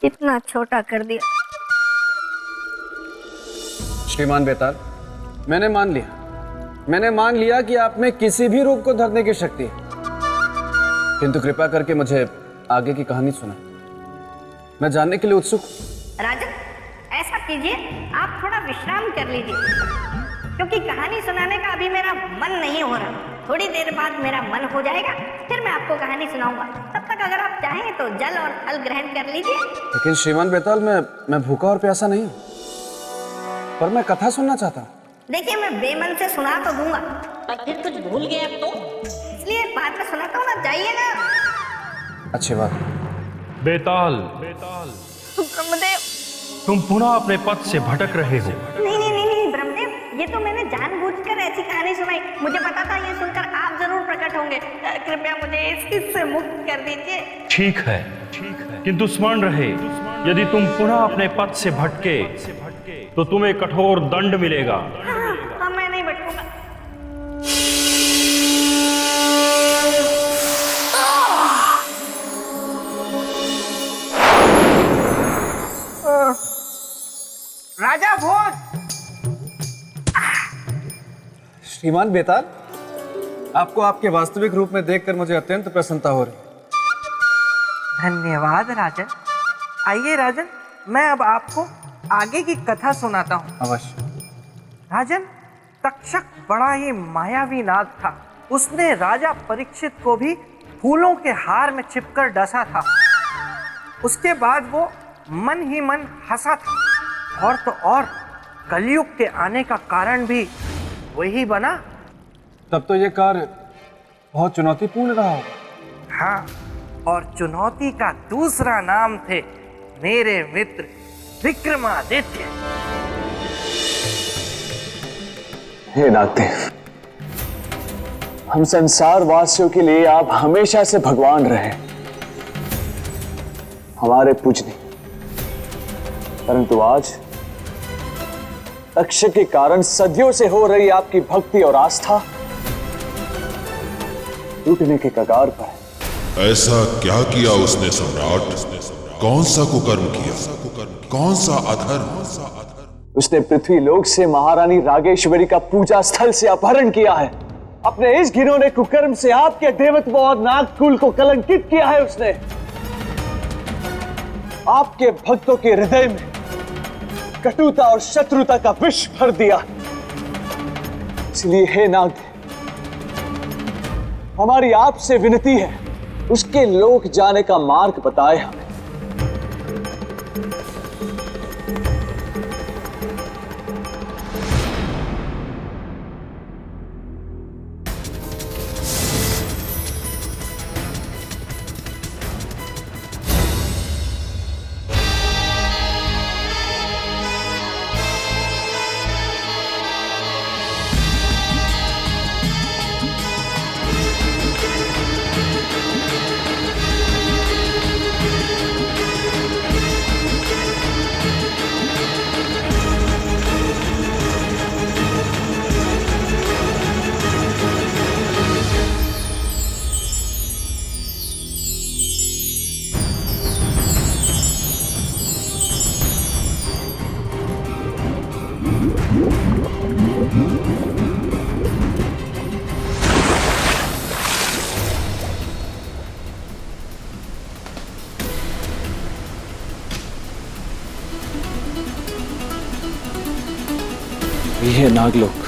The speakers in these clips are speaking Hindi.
इतना छोटा कर दिया। श्रीमान बेताल, मैंने मान लिया कि आप में किसी भी रूप को धरने की शक्ति है, किंतु कृपा करके मुझे आगे की कहानी सुनाएं। मैं जानने के लिए उत्सुक हूं। राजन, ऐसा कीजिए, आप थोड़ा विश्राम कर लीजिए, क्योंकि कहानी सुनाने का अभी मेरा मन नहीं हो रहा। थोड़ी देर बाद मेरा मन हो जाएगा, फिर मैं आपको कहानी सुनाऊंगा। तब तक अगर आप चाहें तो जल और फल ग्रहण कर लीजिए। लेकिन श्रीमान बेताल, मैं भूखा और प्यासा नहीं, पर मैं कथा सुनना चाहता हूँ। देखिए, मैं बेमन से सुना तो दूंगा, पर फिर कुछ भूल गए अब तो। इसलिए बाद में सुनाता हूँ ना, जाइए ना। अच्छी बात। बेताल, ब्रह्मदेव। तुम पुनः अपने पथ से भटक रहे हो। नहीं ब्रह्मदेव, ये तो मैंने जानबूझकर ऐसी कहानी सुनाई। मुझे पता था ये सुनकर आप जरूर प्रकट होंगे। कृपया मुझे इससे मुक्त कर दीजिए। ठीक है, किंतु स्मरण रहे, यदि तुम पुनः अपने पथ से भटके तो तुम्हें कठोर दंड मिलेगा। हाँ, मैं नहीं भटकूंगा। राजा भोज। श्रीमान बेताल, आपको आपके वास्तविक रूप में देखकर मुझे अत्यंत प्रसन्नता हो रही है। धन्यवाद राजन। आइए राजन, मैं अब आपको आगे की कथा सुनाता हूँ। अवश्य। राजन, तक्षक बड़ा ही मायावी नाग था। उसने राजा परीक्षित को भी फूलों के हार में छिपकर डसा था। उसके बाद वो मन ही मन हंसा था, और तो और कलयुग के आने का कारण भी वही बना। तब तो ये कार्य बहुत चुनौतीपूर्ण रहा होगा। हाँ, और चुनौती का दूसरा नाम थे मेरे मित्र विक्रमादित्य। हे नागदेव, हम संसार वासियों के लिए आप हमेशा से भगवान रहे, हमारे पूजनीय। परंतु आज तक्षक के कारण सदियों से हो रही आपकी भक्ति और आस्था टूटने के कगार पर है। ऐसा क्या किया उसने सम्राट? कौन सा कुकर्म किया? कौन सा अधर्म? उसने पृथ्वी लोक से महारानी रागेश्वरी का पूजा स्थल से अपहरण किया है। अपने इस घिनौने कुकर्म से आपके देवत्व और नागकुल को कलंकित किया है उसने। आपके भक्तों के हृदय में कटुता और शत्रुता का विष भर दिया। इसलिए हे नाग, हमारी आपसे विनती है, उसके लोक जाने का मार्ग बताए हमें। ये है नागलोक।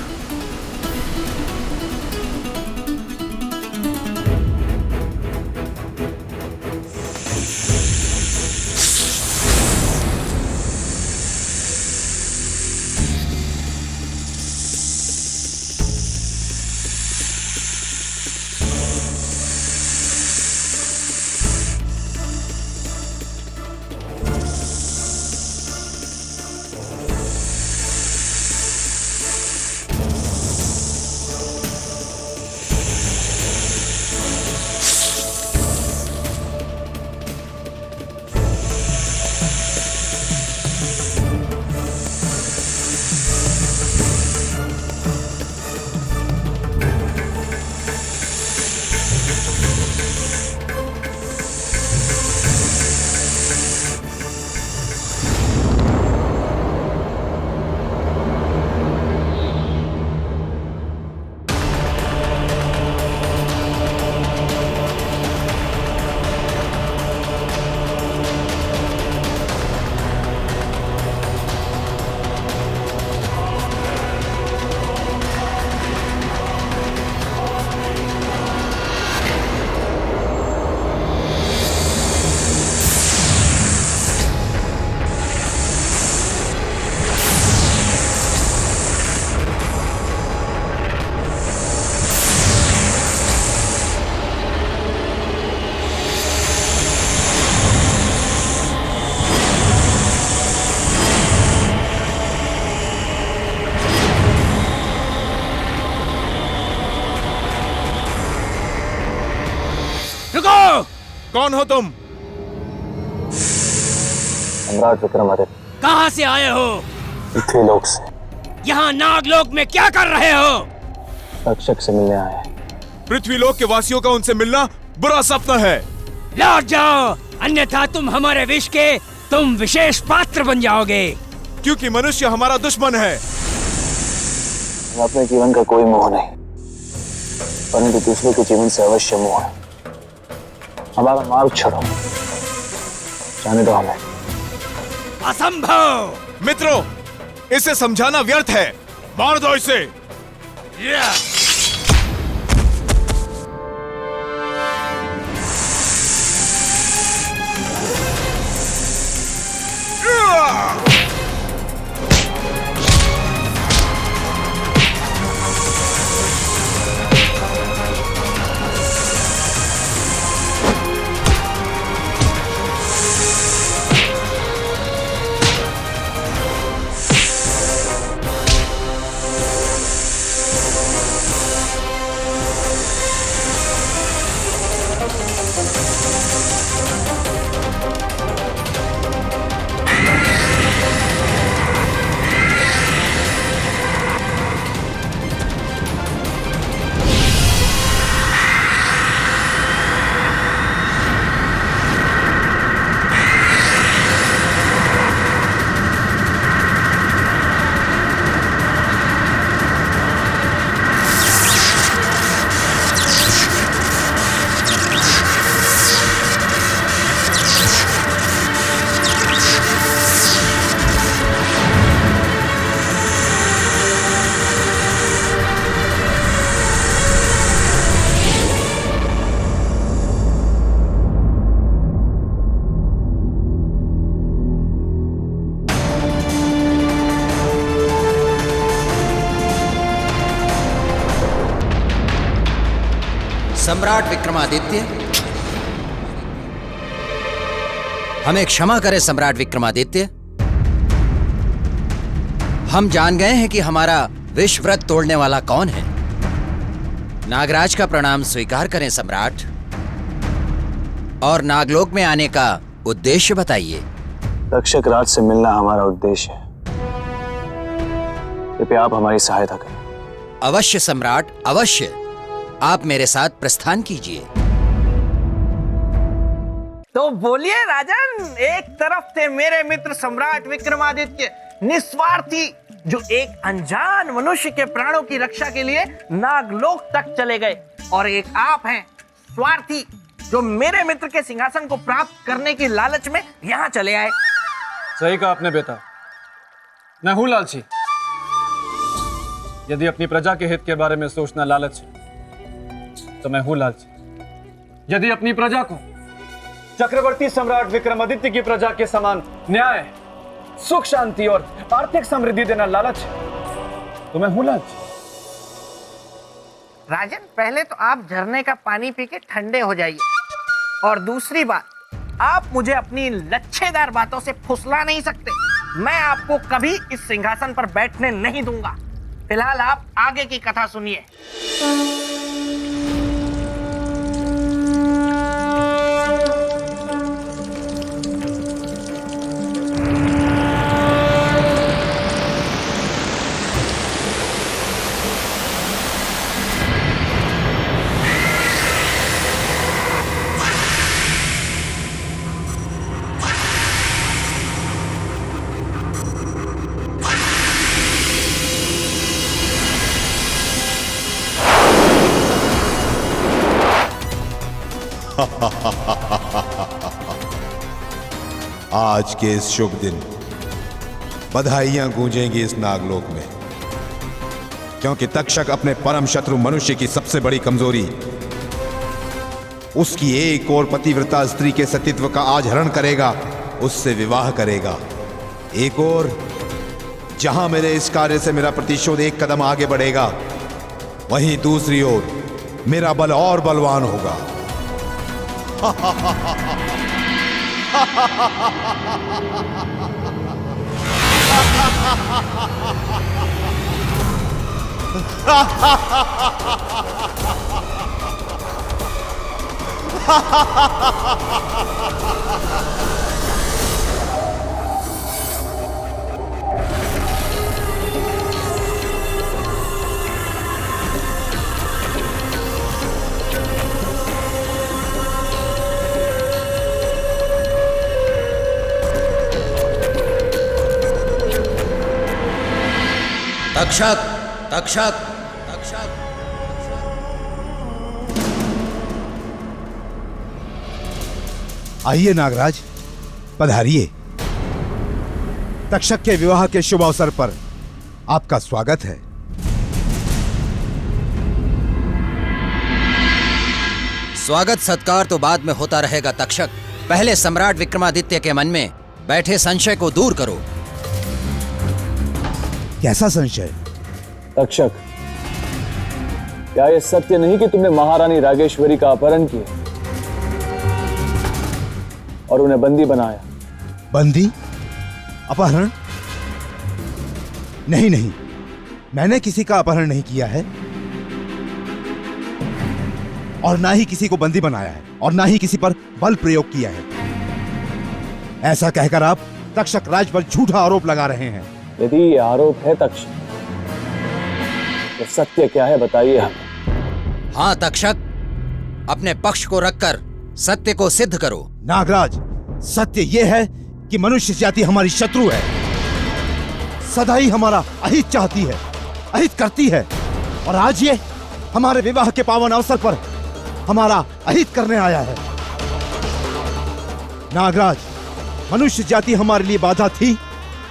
रुको! कौन हो तुम? सम्राट विक्रमादित्य। कहाँ से आए हो? पृथ्वीलोक से। यहाँ नागलोक में क्या कर रहे हो? तक्षक से मिलने आए। पृथ्वीलोक के वासियों का उनसे मिलना बुरा सपना है। लौट जाओ, अन्यथा तुम हमारे विष के तुम विशेष पात्र बन जाओगे। क्योंकि मनुष्य हमारा दुश्मन है। अपने जीवन का कोई मोह नहीं, परंतु दूसरों के जीवन से अवश्य मोह है। हमारा मार्ग छोड़ो, जाने दो हमें। असंभव! मित्रों, इसे समझाना व्यर्थ है, मार दो इसे। सम्राट विक्रमादित्य, हमें क्षमा करें सम्राट विक्रमादित्य। हम जान गए हैं कि हमारा विश्व व्रत तोड़ने वाला कौन है। नागराज का प्रणाम स्वीकार करें सम्राट, और नागलोक में आने का उद्देश्य बताइए। तक्षक राज से मिलना हमारा उद्देश्य है। कृपया आप हमारी सहायता करें। अवश्य सम्राट, अवश्य। आप मेरे साथ प्रस्थान कीजिए। तो बोलिए राजन, एक तरफ थे मेरे मित्र सम्राट विक्रमादित्य, निस्वार्थी, जो एक अनजान मनुष्य के प्राणों की रक्षा के लिए नागलोक तक चले गए, और एक आप हैं स्वार्थी, जो मेरे मित्र के सिंहासन को प्राप्त करने की लालच में यहाँ चले आए। सही कहा आपने बेटा, मैं हूं लालची। यदि अपनी प्रजा के हित के बारे में सोचना लालच है तो मैं हूं लालची। यदि अपनी प्रजा को चक्रवर्ती सम्राट विक्रमादित्य की प्रजा के समान न्याय, सुख, शांति और आर्थिक समृद्धि देना लालच है तो मैं हूं लालची। राजन, पहले तो आप झरने का पानी पी के ठंडे हो जाइए, और दूसरी बात, आप मुझे अपनी लच्छेदार बातों से फुसला नहीं सकते। मैं आपको कभी इस सिंहासन पर बैठने नहीं दूंगा। फिलहाल आप आगे की कथा सुनिए। आज के इस शुभ दिन बधाइयां गूंजेंगी इस नागलोक में, क्योंकि तक्षक अपने परम शत्रु मनुष्य की सबसे बड़ी कमजोरी, उसकी एक और पतिव्रता स्त्री के सतीत्व का आज हरण करेगा, उससे विवाह करेगा। एक और जहां मेरे इस कार्य से मेरा प्रतिशोध एक कदम आगे बढ़ेगा, वहीं दूसरी ओर मेरा बल और बलवान होगा। तक्षक, तक्षक, तक्षक। आइए नागराज, पधारिए। तक्षक के विवाह के शुभ अवसर पर आपका स्वागत है। स्वागत सत्कार तो बाद में होता रहेगा तक्षक। पहले सम्राट विक्रमादित्य के मन में बैठे संशय को दूर करो। कैसा संशय? तक्षक, क्या यह सत्य नहीं कि तुमने महारानी रागेश्वरी का अपहरण किया और उन्हें बंदी बनाया? बंदी? अपहरण? नहीं नहीं, मैंने किसी का अपहरण नहीं किया है और ना ही किसी को बंदी बनाया है और ना ही किसी पर बल प्रयोग किया है। ऐसा कहकर आप तक्षक राज पर झूठा आरोप लगा रहे हैं। यदि ये आरोप है तक्षक, तो सत्य क्या है बताइए हमें। हाँ तक्षक, अपने पक्ष को रखकर सत्य को सिद्ध करो। नागराज, सत्य यह है कि मनुष्य जाति हमारी शत्रु है, सदा ही हमारा अहित चाहती है, अहित करती है, और आज ये हमारे विवाह के पावन अवसर पर हमारा अहित करने आया है। नागराज, मनुष्य जाति हमारे लिए बाधा थी,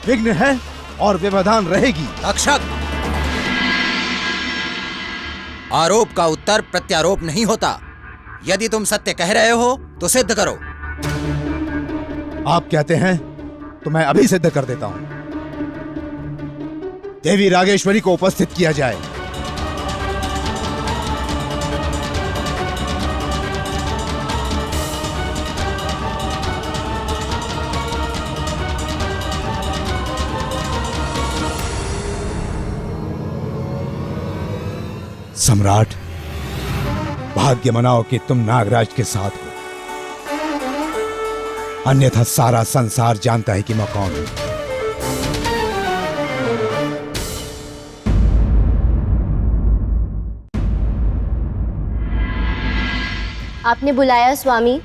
विघ्न है और व्यवधान रहेगी। तक्षक, आरोप का उत्तर प्रत्यारोप नहीं होता। यदि तुम सत्य कह रहे हो तो सिद्ध करो। आप कहते हैं तो मैं अभी सिद्ध कर देता हूं। देवी रागेश्वरी को उपस्थित किया जाए। सम्राट, भाग्य मनाओ कि तुम नागराज के साथ हो, अन्यथा सारा संसार जानता है कि मैं कौन हूं। आपने बुलाया स्वामी?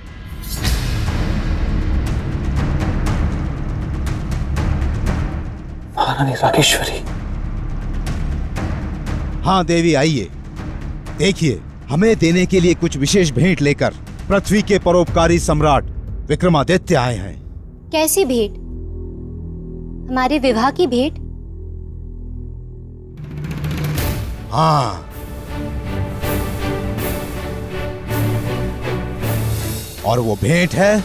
महारानी रागेश्वरी। हाँ देवी, आइए। देखिए, हमें देने के लिए कुछ विशेष भेंट लेकर पृथ्वी के परोपकारी सम्राट विक्रमादित्य आए हैं। कैसी भेंट? हमारे विवाह की भेंट? हाँ, और वो भेंट है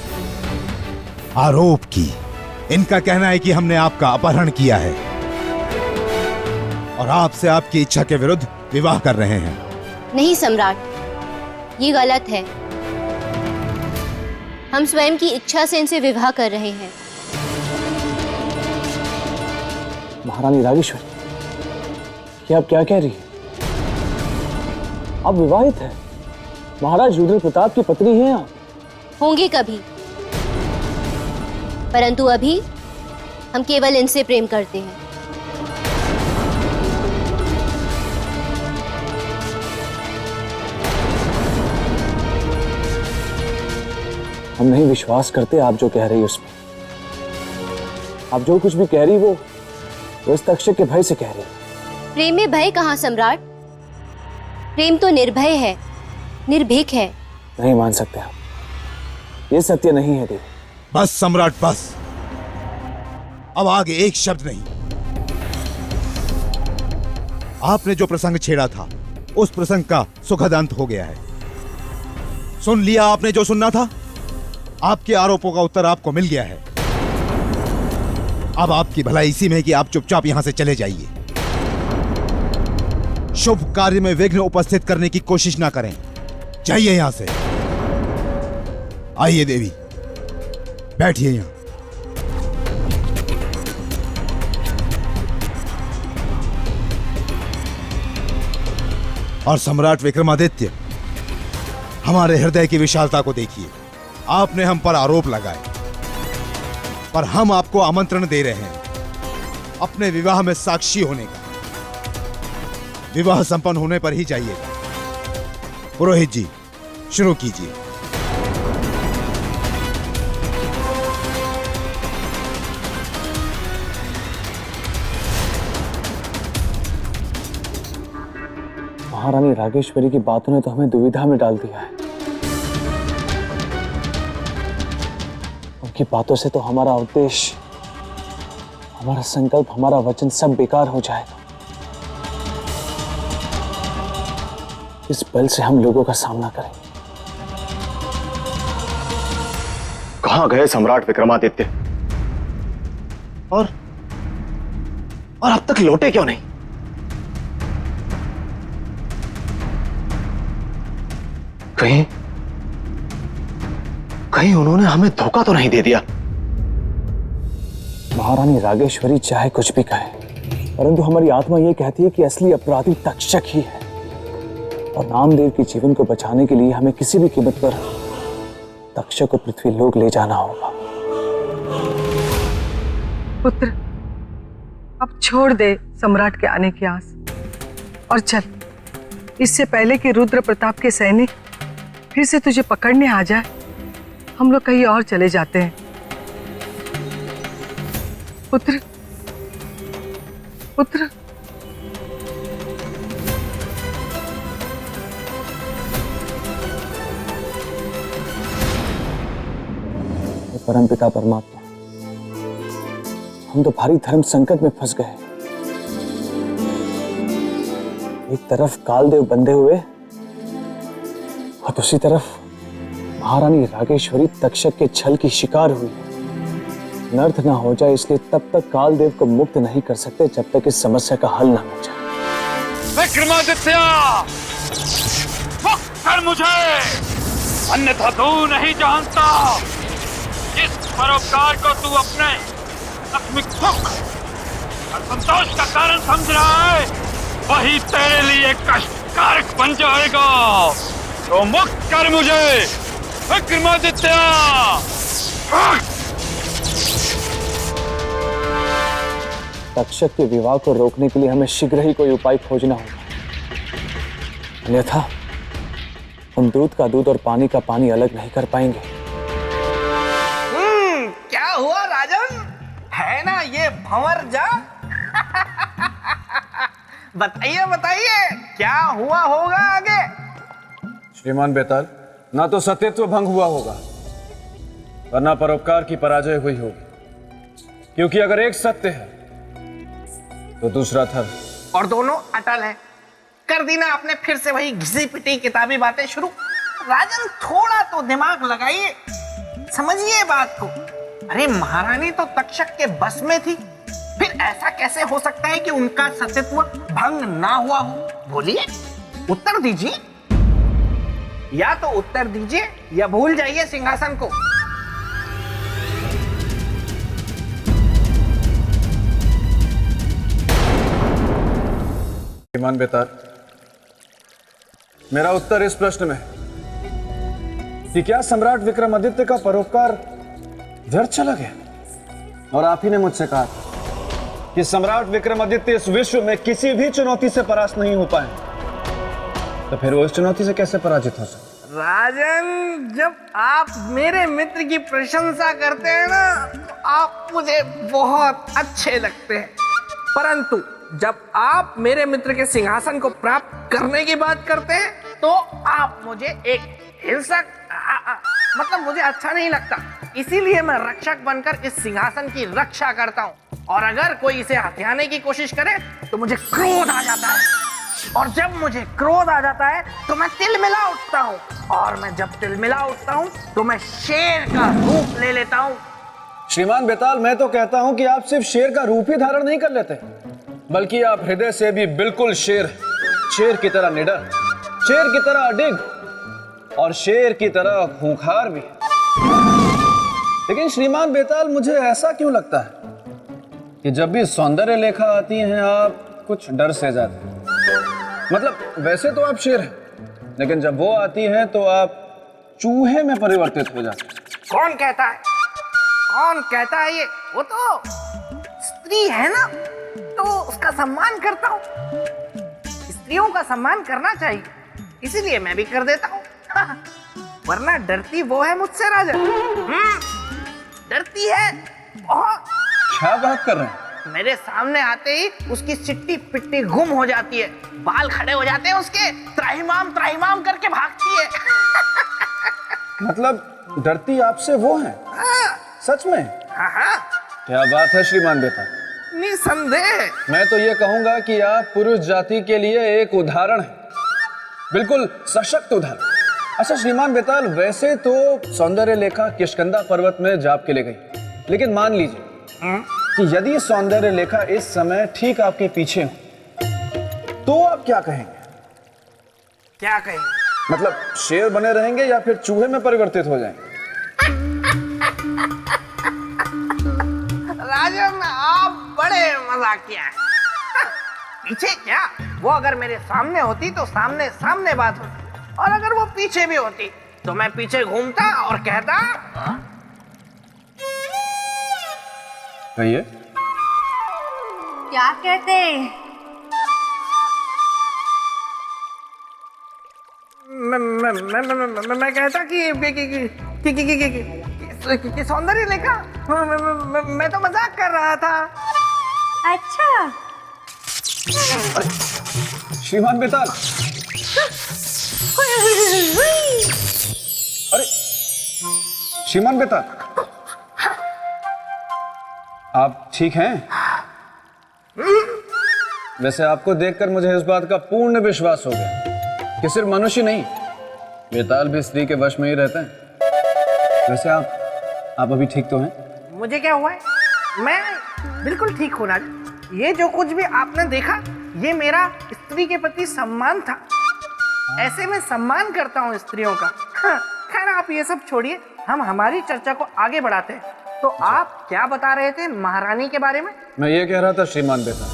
आरोप की। इनका कहना है कि हमने आपका अपहरण किया है और आपसे आपकी इच्छा के विरुद्ध विवाह कर रहे हैं। नहीं सम्राट, ये गलत है। हम स्वयं की इच्छा से इनसे विवाह कर रहे हैं। महारानी रागेश्वरी, ये आप क्या कह रही हैं? आप विवाहित हैं, महाराज रुद्र प्रताप की पत्नी हैं आप। होंगे कभी, परंतु अभी हम केवल इनसे प्रेम करते हैं। हम नहीं विश्वास करते आप जो कह रही है उसमें। आप जो कुछ भी कह रही वो इस तक्षक के भय से कह रही है। प्रेम में भय कहाँ सम्राट? प्रेम तो निर्भय है, निर्भीक है। नहीं मान सकते आप, ये सत्य नहीं है देवी। बस सम्राट, बस। अब आगे एक शब्द नहीं। आपने जो प्रसंग छेड़ा था उस प्रसंग का सुखद अंत हो गया है। सुन लिया आपने जो सुनना था। आपके आरोपों का उत्तर आपको मिल गया है। अब आपकी भलाई इसी में कि आप चुपचाप यहां से चले जाइए। शुभ कार्य में विघ्न उपस्थित करने की कोशिश ना करें। जाइए यहां से। आइए देवी, बैठिए यहां। और सम्राट विक्रमादित्य, हमारे हृदय की विशालता को देखिए। आपने हम पर आरोप लगाए, पर हम आपको आमंत्रण दे रहे हैं अपने विवाह में साक्षी होने का। विवाह संपन्न होने पर ही जाइएगा। पुरोहित जी, शुरू कीजिए। महारानी रागेश्वरी की बातों ने तो हमें दुविधा में डाल दिया है। उनकी बातों से तो हमारा उद्देश्य, हमारा संकल्प, हमारा वचन सब बेकार हो जाएगा। इस बल से हम लोगों का सामना करेंगे। कहां गए सम्राट विक्रमादित्य? और अब तक लौटे क्यों नहीं? कहीं उन्होंने हमें धोखा तो नहीं दे दिया? महारानी रागेश्वरी चाहे कुछ भी कहे, परंतु हमारी आत्मा यह कहती है कि असली अपराधी तक्षक ही है, और नामदेव के जीवन को बचाने के लिए हमें किसी भी कीमत पर तक्षक को पृथ्वी लोक ले जाना होगा। पुत्र, अब छोड़ दे सम्राट के आने की आस और चल, इससे पहले कि रुद्र प्रताप के सैनिक फिर से तुझे पकड़ने आ जाए, हम लोग कहीं और चले जाते हैं। पुत्र, पुत्र। परमपिता परमात्मा, हम तो भारी धर्म संकट में फंस गए। एक तरफ कालदेव बंधे हुए और दूसरी तरफ महारानी रागेश्वरी तक्षक के छल की शिकार हुई। नर्थ ना हो जाए, इसलिए तब तक कालदेव को मुक्त नहीं कर सकते जब तक इस समस्या का हल ना हो जाए। विक्रमादित्य, मुक्त कर मुझे, अन्यथा तू नहीं जानता जिस परोपकार को तू अपने आत्मिक सुख और संतोष का कारण समझ रहा है, वही तेरे लिए कष्टकारक बन जाएगा। तो मुक्त कर मुझे विक्रमादित्य। तक्षक के विवाह को रोकने के लिए हमें शीघ्र ही कोई उपाय खोजना होगा, अन्यथा हम दूध का दूध और पानी का पानी अलग नहीं कर पाएंगे। क्या हुआ राजन? है ना ये भंवर जा? बताइए बताइए, क्या हुआ होगा आगे? श्रीमान बेताल, ना तो सत्यत्व भंग हुआ होगा और ना परोपकार की पराजय हुई होगी, क्योंकि अगर एक सत्य है तो दूसरा धर्म, और दोनों अटल है। कर दी ना आपने फिर से वही घिसी पिटी किताबी बातें शुरू। राजन, थोड़ा तो दिमाग लगाइए, समझिए बात को। अरे महारानी तो तक्षक के बस में थी, फिर ऐसा कैसे हो सकता है कि उनका सत्यत्व भंग ना हुआ हो? बोलिए, उत्तर दीजिए। या तो उत्तर दीजिए या भूल जाइए सिंहासन को। श्रीमान बेताल, मेरा उत्तर इस प्रश्न में है कि क्या सम्राट विक्रमादित्य का परोपकार व्यर्थ चला गया? और आप ही ने मुझसे कहा कि सम्राट विक्रमादित्य इस विश्व में किसी भी चुनौती से परास्त नहीं हो पाए, तो फिर वो इस चुनौती से कैसे पराजित हो सकते? राजन, जब आप मेरे मित्र की प्रशंसा करते हैं ना, तो आप मुझे बहुत अच्छे लगते हैं, परंतु जब आप मेरे मित्र के सिंहासन को प्राप्त करने की बात करते हैं, तो आप मुझे एक हिंसक, मतलब मुझे अच्छा नहीं लगता। इसीलिए मैं रक्षक बनकर इस सिंहासन की रक्षा करता हूँ, और अगर कोई इसे हथियाने की कोशिश करे तो मुझे क्रोध आ जाता है, और जब मुझे क्रोध आ जाता है तो मैं तिलमिला उठता हूँ, और मैं जब तिलमिला उठता हूँ तो मैं शेर का रूप ले लेता हूँ। श्रीमान बेताल, मैं तो कहता हूं कि आप सिर्फ शेर का रूप ही धारण नहीं कर लेते, बल्कि आप हृदय से भी बिल्कुल शेर, शेर की तरह निडर, शेर की तरह अडिग और शेर की तरह खूंखार भी। लेकिन श्रीमान बेताल, मुझे ऐसा क्यों लगता है कि जब भी सौंदर्य लेखा आती हैं आप कुछ डर से जाते हैं? मतलब वैसे तो आप शेर हैं, लेकिन जब वो आती हैं तो आप चूहे में परिवर्तित हो जाते हैं। कौन कहता है? कौन कहता है ये? वो तो स्त्री है ना, तो उसका सम्मान करता हूँ। स्त्रियों का सम्मान करना चाहिए, इसीलिए मैं भी कर देता हूँ। वरना डरती वो है मुझसे राजन। डरती है बहुत। क्या बात कर रहे हैं? मेरे सामने आते ही उसकी चिट्टी पिट्टी गुम हो जाती है, बाल खड़े हो जाते हैं उसके, त्राहिमाम करके भागती है। मतलब डरती आपसे वो है? सच में? हाँ। क्या बात है श्रीमान बेताल। निसंदेह। मैं तो ये कहूंगा कि आप पुरुष जाति के लिए एक उदाहरण है, बिल्कुल सशक्त उदाहरण। अच्छा श्रीमान बेताल, वैसे तो सौंदर्य लेखा किष्किंधा पर्वत में जाप के लिए गई, लेकिन मान लीजिए कि यदि सौंदर्य लेखा इस समय ठीक आपके पीछे हो, तो आप क्या कहेंगे? क्या कहेंगे? मतलब शेर बने रहेंगे या फिर चूहे में परिवर्तित हो जाएंगे? राजन, आप बड़े मजाकिया हैं। पीछे क्या, वो अगर मेरे सामने होती तो सामने सामने बात होती, और अगर वो पीछे भी होती तो मैं पीछे घूमता और कहता। कहिए। क्या कहते? मैं कहता कि सौंदर्य लेखा। मैं तो मजाक कर रहा था। अच्छा। श्रीमान बेताल, अरे श्रीमान बेताल, आप ठीक हैं? वैसे आपको देखकर मुझे इस बात का पूर्ण विश्वास हो गया कि सिर्फ मनुष्य नहीं, बेताल भी स्त्री के वश में ही रहते हैं। वैसे आप अभी ठीक तो हैं? मुझे क्या हुआ है? मैं बिल्कुल ठीक हूँ राजन। ये जो कुछ भी आपने देखा, ये मेरा स्त्री के प्रति सम्मान था। ऐसे मैं सम्मान करता हूँ स्त्रियों का। खैर आप ये सब छोड़िए, हम हमारी चर्चा को आगे बढ़ाते हैं। तो आप क्या बता रहे थे महारानी के बारे में? मैं ये कह रहा था श्रीमान बेताल,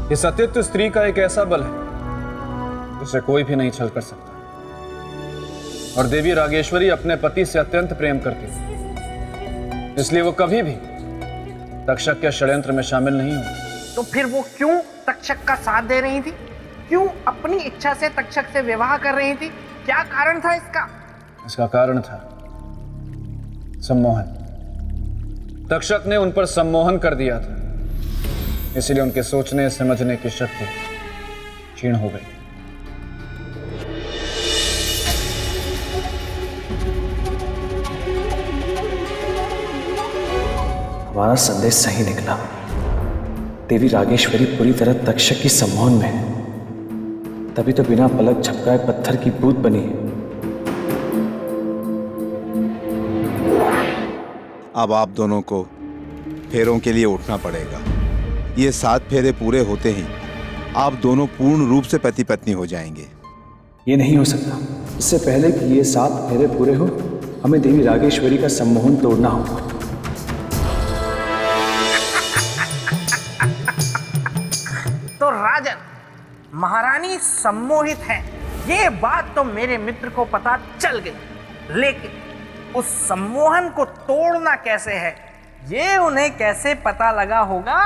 कि सतीत्व स्त्री का एक ऐसा बल है जिसे कोई भी नहीं छल कर सकता। और देवी रागेश्वरी अपने पति से अत्यंत प्रेम करती है, इसलिए वो कभी भी तक्षक के षड्यंत्र में शामिल नहीं हुई। तो फिर वो क्यों तक्षक का साथ दे रही थी? क्यों अपनी इच्छा से तक्षक से विवाह कर रही थी? क्या कारण था इसका? इसका कारण था सम्मोहन। तक्षक ने उन पर सम्मोहन कर दिया था, इसलिए उनके सोचने समझने की शक्ति क्षीण हो गई। हमारा संदेश सही निकला। देवी रागेश्वरी पूरी तरह तक्षक की सम्मोहन में है, तभी तो बिना पलक झपकाए पत्थर की बूंद बनी है। अब आप दोनों को फेरों के लिए उठना पड़ेगा। ये 7 फेरे पूरे होते ही आप दोनों पूर्ण रूप से पति पत्नी हो जाएंगे। ये नहीं हो सकता। इससे पहले कि ये 7 फेरे पूरे हो, हमें देवी रागेश्वरी का सम्मोहन तोड़ना होगा। तो राजन, महारानी सम्मोहित है, ये बात तो मेरे मित्र को पता चल गई, लेकिन उस सम्मोहन को तोड़ना कैसे है, ये उन्हें कैसे पता लगा होगा,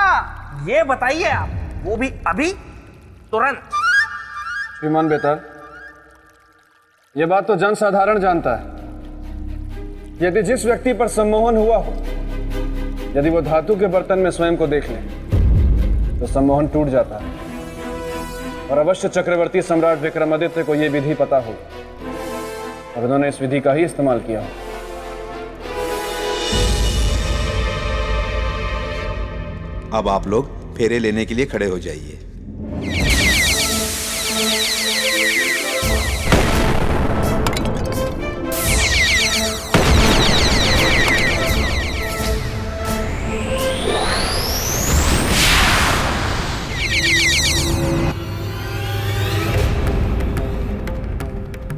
ये बताइए आप, वो भी अभी, तुरंत। श्रीमान बेताल, ये बात तो जन साधारण जानता है। यदि जिस व्यक्ति पर सम्मोहन हुआ हो, यदि वो धातु के बर्तन में स्वयं को देख ले, तो सम्मोहन टूट जाता है। और अवश्य चक्रवर्ती सम्राट विक्रमादित्य को यह विधि पता हो, और उन्होंने इस विधि का ही इस्तेमाल किया हो। अब आप लोग फेरे लेने के लिए खड़े हो जाइए।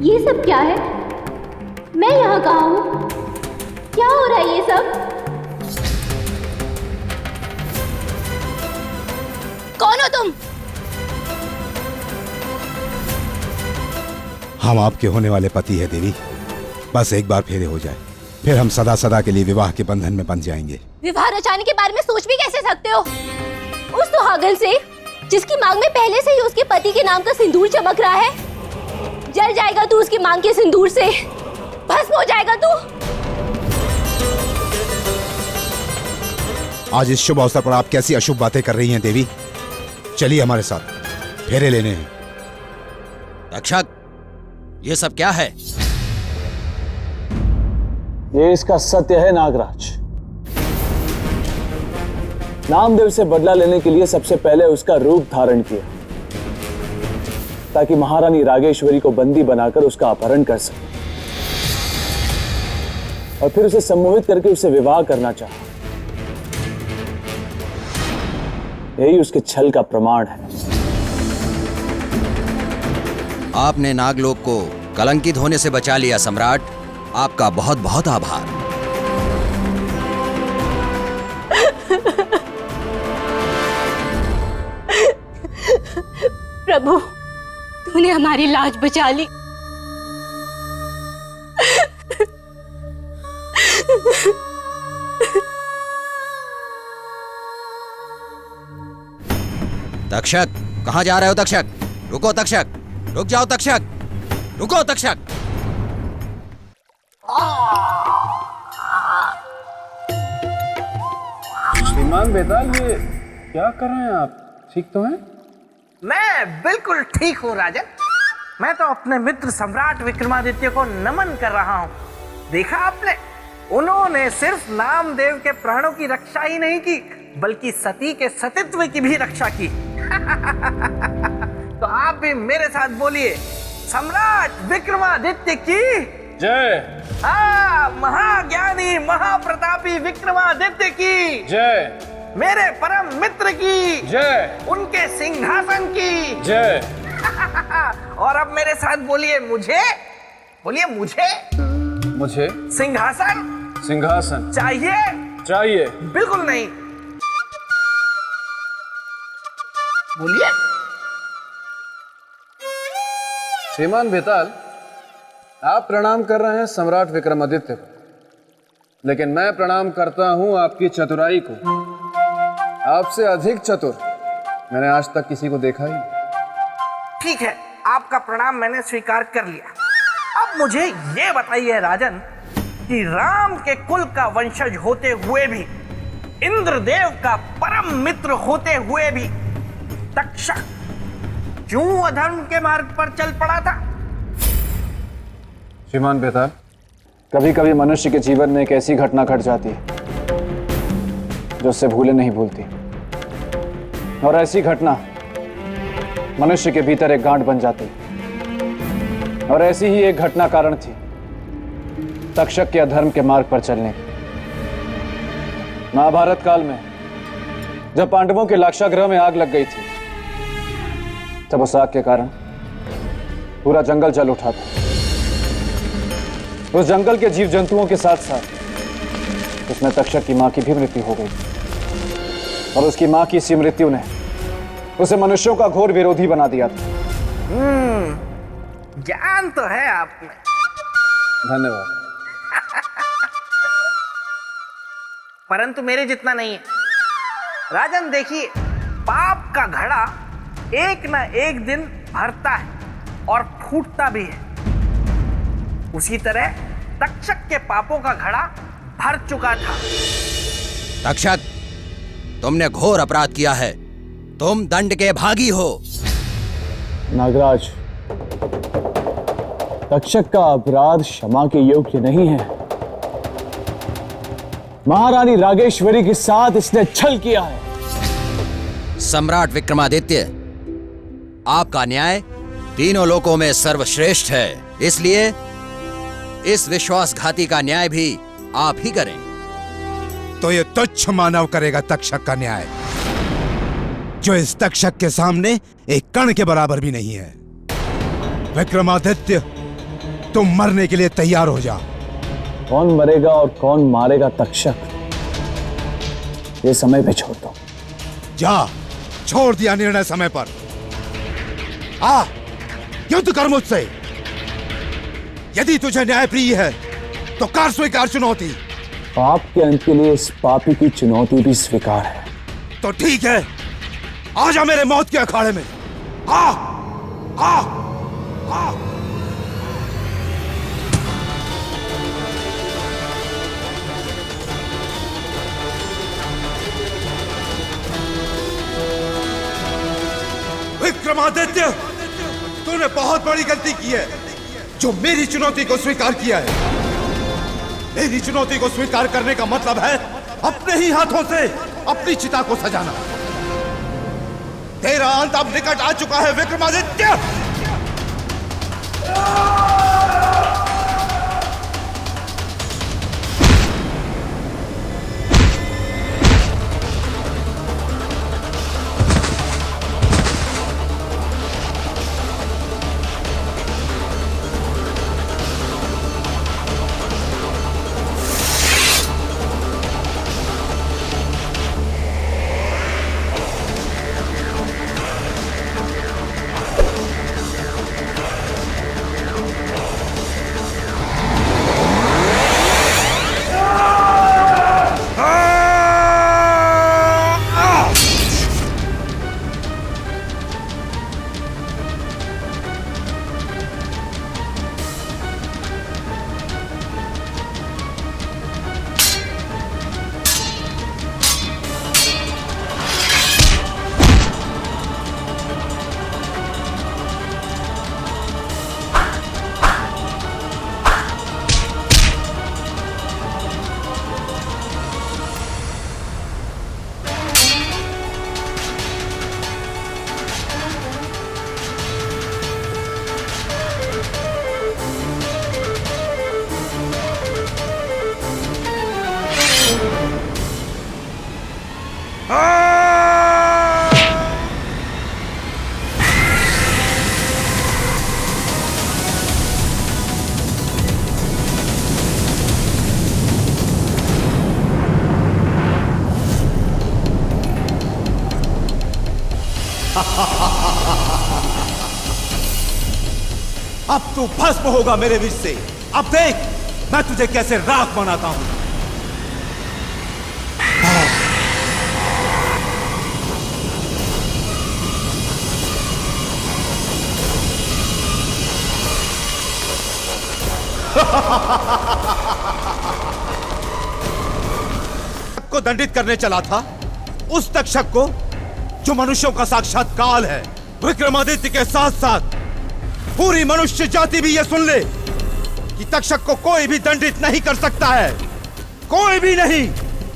ये सब क्या है? मैं यहाँ कहाँ हूँ? क्या हो रहा है ये सब? कौन हो तुम? हम आपके होने वाले पति है देवी। बस एक बार फेरे हो जाए, फिर हम सदा सदा के लिए विवाह के बंधन में बंध जाएंगे। विवाह रचाने के बारे में सोच भी कैसे सकते हो? उस सुहागन से जिसकी मांग में पहले से ही उसके पति के नाम का सिंदूर चमक रहा है। जल जाएगा तू उसकी मांग के सिंदूर से, भस्म हो जाएगा तू। आज इस शुभ अवसर पर आप कैसी अशुभ बातें कर रही हैं देवी? चलिए हमारे साथ, फेरे लेने हैं। तक्षक, ये सब क्या है? ये इसका सत्य है नागराज। नामदेव से बदला लेने के लिए सबसे पहले उसका रूप धारण किया, ताकि महारानी रागेश्वरी को बंदी बनाकर उसका अपहरण कर सके और फिर उसे सम्मोहित करके उससे विवाह करना चाहा। यही उसके छल का प्रमाण है। आपने नागलोक को कलंकित होने से बचा लिया सम्राट। आपका बहुत बहुत आभार। प्रभु, तूने हमारी लाज बचा ली। तक्षक, कहां जा रहे हो तक्षक? रुको तक्षक, रुक जाओ तक्षक, रुको तक्षक। श्रीमान बेताल, ये क्या कर रहे हैं आप? ठीक तो हैं? मैं बिल्कुल ठीक हूँ राजन। मैं तो अपने मित्र सम्राट विक्रमादित्य को नमन कर रहा हूँ। देखा आपने, उन्होंने सिर्फ नामदेव के प्राणों की रक्षा ही नहीं की, बल्कि सती के सतीत्व की भी रक्षा की। तो आप भी मेरे साथ बोलिए, सम्राट विक्रमादित्य की जय। हाँ, महाज्ञानी महाप्रतापी विक्रमादित्य की जय। मेरे परम मित्र की जय। उनके सिंहासन की जय। और अब मेरे साथ बोलिए, मुझे बोलिए, मुझे मुझे सिंहासन सिंहासन चाहिए? चाहिए। बिल्कुल नहीं। बोलिए। श्रीमान बेताल, आप प्रणाम कर रहे हैं सम्राट विक्रमादित्य को, लेकिन मैं प्रणाम करता हूं आपकी चतुराई को। आपसे अधिक चतुर मैंने आज तक किसी को देखा ही नहीं। ठीक है, आपका प्रणाम मैंने स्वीकार कर लिया। अब मुझे ये बताइए राजन, कि राम के कुल का वंशज होते हुए भी, इंद्रदेव का परम मित्र होते हुए भी तक्षक क्यों अधर्म के मार्ग पर चल पड़ा था? श्रीमान बेताल, कभी कभी मनुष्य के जीवन में एक ऐसी घटना घट जाती है जो उससे भूले नहीं भूलती, और ऐसी घटना मनुष्य के भीतर एक गांठ बन जाती है। और ऐसी ही एक घटना कारण थी तक्षक के अधर्म के मार्ग पर चलने की। महाभारत काल में जब पांडवों के लाक्षागृह में आग लग गई थी, तब उस आग के कारण पूरा जंगल जल उठा था। उस जंगल के जीव जंतुओं के साथ साथ उसमें तक्षक की मां की भी मृत्यु हो गई, और उसकी मां की इसी मृत्यु ने उसे मनुष्यों का घोर विरोधी बना दिया था। ज्ञान तो है आप में। धन्यवाद। परंतु मेरे जितना नहीं है राजन। देखिए, पाप का घड़ा एक ना एक दिन भरता है और फूटता भी है। उसी तरह तक्षक के पापों का घड़ा भर चुका था। तक्षक, तुमने घोर अपराध किया है। तुम दंड के भागी हो। नागराज, तक्षक का अपराध क्षमा के योग्य नहीं है। महारानी रागेश्वरी के साथ इसने छल किया है। सम्राट विक्रमादित्य, आपका न्याय तीनों लोकों में सर्वश्रेष्ठ है, इसलिए इस विश्वासघाती का न्याय भी आप ही करें। तो ये तुच्छ मानव करेगा तक्षक का न्याय, जो इस तक्षक के सामने एक कण के बराबर भी नहीं है। विक्रमादित्य, तुम मरने के लिए तैयार हो जा। कौन मरेगा और कौन मारेगा तक्षक, ये समय पे छोड़ दो। जा, छोड़ दिया निर्णय समय पर। आ, युद्ध कर मुझसे। यदि तुझे न्याय प्रिय है तो कर स्वीकार चुनौती। आपके अंत के लिए इस पापी की चुनौती भी स्वीकार है। तो ठीक है, आजा मेरे मौत के अखाड़े में। आ, आ, आ। विक्रमादित्य, तूने बहुत बड़ी गलती की है जो मेरी चुनौती को स्वीकार किया है। मेरी चुनौती को स्वीकार करने का मतलब है अपने ही हाथों से अपनी चिता को सजाना। तेरा अंत अब निकट आ चुका है विक्रमादित्य। अब तू भस्म होगा मेरे विष से। अब देख मैं तुझे कैसे राख बनाता हूं। को दंडित करने चला था उस तक्षक को जो मनुष्यों का साक्षात काल है। विक्रमादित्य के साथ साथ पूरी मनुष्य जाति भी यह सुन ले कि तक्षक को कोई भी दंडित नहीं कर सकता है, कोई भी नहीं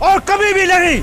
और कभी भी नहीं।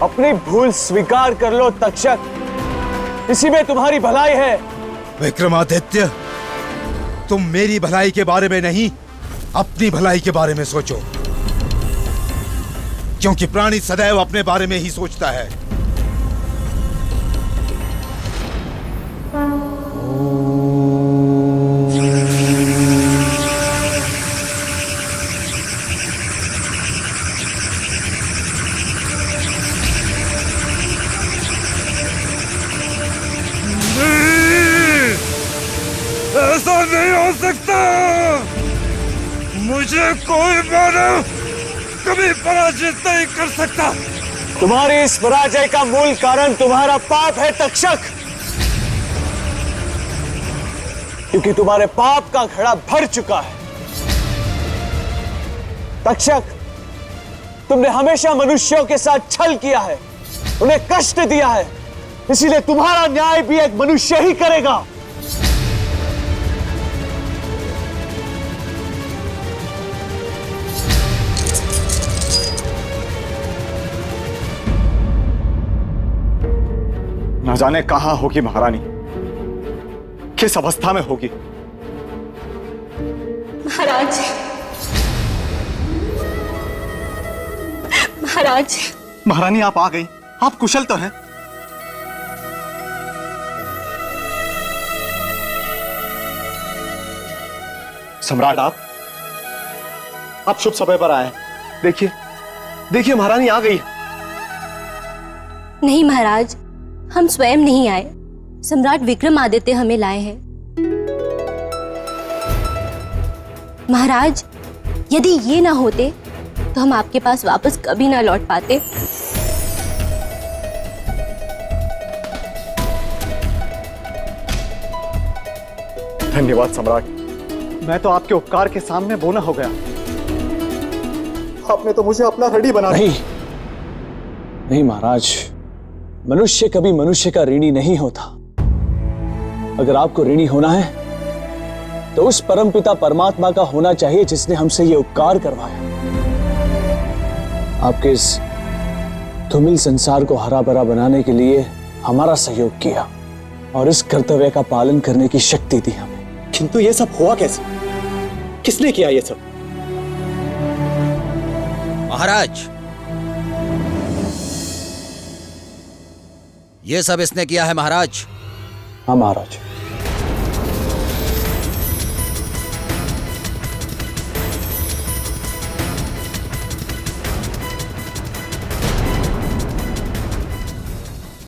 अपनी भूल स्वीकार कर लो तक्षक, इसी में तुम्हारी भलाई है। विक्रमादित्य, तुम मेरी भलाई के बारे में नहीं, अपनी भलाई के बारे में सोचो, क्योंकि प्राणी सदैव अपने बारे में ही सोचता है। ऐसा नहीं हो सकता। मुझे कोई मानव कभी पराजित नहीं कर सकता। तुम्हारी इस पराजय का मूल कारण तुम्हारा पाप है तक्षक, क्योंकि तुम्हारे पाप का घड़ा भर चुका है। तक्षक, तुमने हमेशा मनुष्यों के साथ छल किया है, उन्हें कष्ट दिया है, इसीलिए तुम्हारा न्याय भी एक मनुष्य ही करेगा। न जाने कहां होगी महारानी, किस अवस्था में होगी। महाराज, महाराज। महारानी आप आ गई, आप कुशल तो हैं? सम्राट, आप शुभ समय पर आए। देखिए देखिए महारानी आ गई। नहीं महाराज, हम स्वयं नहीं आए, सम्राट विक्रमादित्य हमें लाए हैं। महाराज, यदि ये ना होते तो हम आपके पास वापस कभी ना लौट पाते। धन्यवाद सम्राट, मैं तो आपके उपकार के सामने बोना हो गया। आपने तो मुझे अपना ऋणी बना दिया। नहीं महाराज, मनुष्य कभी मनुष्य का ऋणी नहीं होता। अगर आपको ऋणी होना है तो उस परमपिता परमात्मा का होना चाहिए जिसने हमसे ये उपकार करवाया, आपके इस धूमिल संसार को हरा भरा बनाने के लिए हमारा सहयोग किया और इस कर्तव्य का पालन करने की शक्ति दी हमें। किंतु ये सब हुआ कैसे? किसने किया ये सब? महाराज, ये सब इसने किया है महाराज। हाँ महाराज।